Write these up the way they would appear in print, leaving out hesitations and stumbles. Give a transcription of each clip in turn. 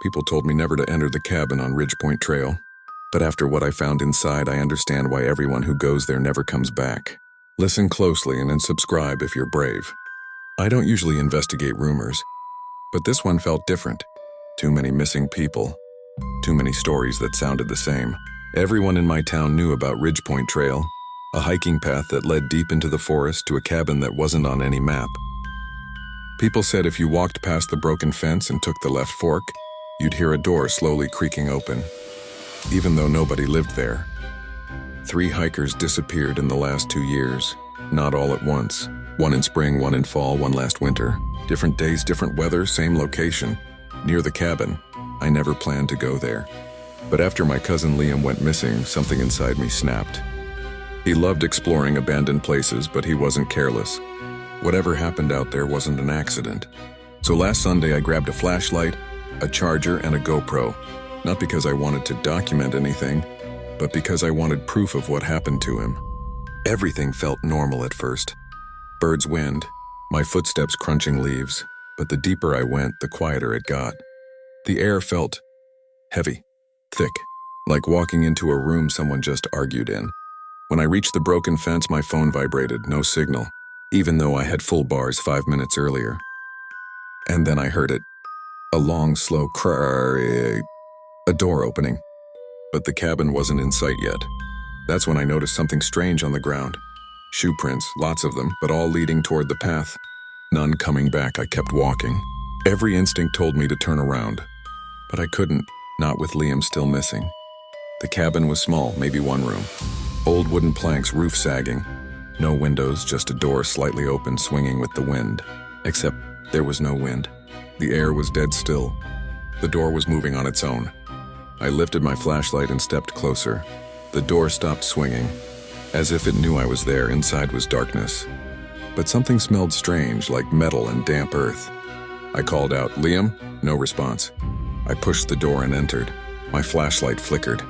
People told me never to enter the cabin on Ridgepoint Trail. But after what I found inside, I understand why everyone who goes there never comes back. Listen closely and then subscribe if you're brave. I don't usually investigate rumors, but this one felt different. Too many missing people. Too many stories that sounded the same. Everyone in my town knew about Ridgepoint Trail, a hiking path that led deep into the forest to a cabin that wasn't on any map. People said if you walked past the broken fence and took the left fork, you'd hear a door slowly creaking open, even though nobody lived there. 3 hikers disappeared in the last 2 years, not all at once. One in spring, one in fall, one last winter. Different days, different weather, same location. Near the cabin. I never planned to go there. But after my cousin Liam went missing, something inside me snapped. He loved exploring abandoned places, but he wasn't careless. Whatever happened out there wasn't an accident. So last Sunday I grabbed a flashlight, a charger, and a GoPro. Not because I wanted to document anything, but because I wanted proof of what happened to him. Everything felt normal at first. Birds wind, my footsteps crunching leaves, but the deeper I went, the quieter it got. The air felt heavy, thick, like walking into a room someone just argued in. When I reached the broken fence, my phone vibrated, no signal, even though I had full bars 5 minutes earlier. And then I heard it. A long, slow cry. A door opening. But the cabin wasn't in sight yet. That's when I noticed something strange on the ground. Shoe prints, lots of them, but all leading toward the path. None coming back. I kept walking. Every instinct told me to turn around. But I couldn't, not with Liam still missing. The cabin was small, maybe 1 room. Old wooden planks, roof sagging. No windows, just a door slightly open, swinging with the wind. Except there was no wind. The air was dead still. The door was moving on its own. I lifted my flashlight and stepped closer. The door stopped swinging. As if it knew I was there, inside was darkness. But something smelled strange, like metal and damp earth. I called out, "Liam?" No response. I pushed the door and entered. My flashlight flickered.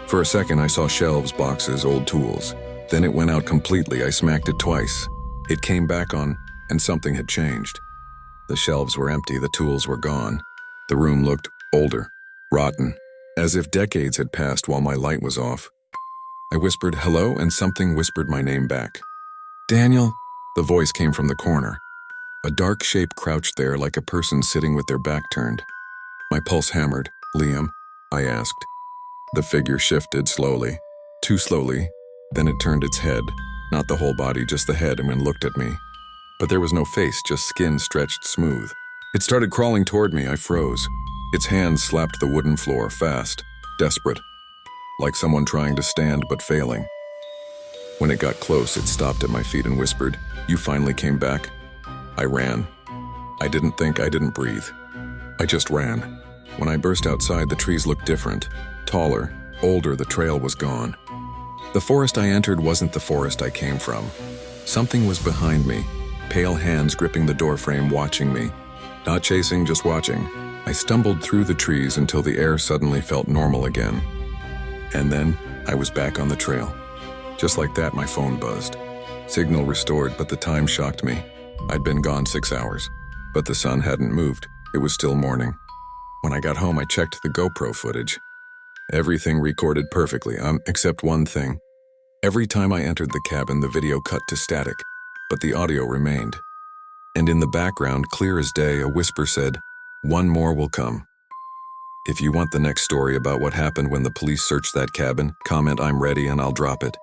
For a second, I saw shelves, boxes, old tools. Then it went out completely. I smacked it twice. It came back on, and something had changed. The shelves were empty, the tools were gone. The room looked older, rotten, as if decades had passed while my light was off. I whispered, "Hello," and something whispered my name back. "Daniel?" The voice came from the corner. A dark shape crouched there like a person sitting with their back turned. My pulse hammered. "Liam?" I asked. The figure shifted slowly, too slowly. Then it turned its head, not the whole body, just the head, and looked at me. But there was no face, just skin stretched smooth. It started crawling toward me. I froze. Its hands slapped the wooden floor, fast, desperate, like someone trying to stand but failing. When it got close, it stopped at my feet and whispered, "You finally came back." I ran. I didn't think, I didn't breathe. I just ran. When I burst outside, the trees looked different, taller, older. The trail was gone. The forest I entered wasn't the forest I came from. Something was behind me, pale hands gripping the doorframe, watching me. Not chasing, just watching. I stumbled through the trees until the air suddenly felt normal again. And then I was back on the trail. Just like that, my phone buzzed. Signal restored, but the time shocked me. I'd been gone 6 hours, but the sun hadn't moved. It was still morning. When I got home, I checked the GoPro footage. Everything recorded perfectly, except one thing. Every time I entered the cabin, the video cut to static, but the audio remained. And in the background, clear as day, a whisper said, "One more will come." If you want the next story about what happened when the police searched that cabin, comment "I'm ready" and I'll drop it.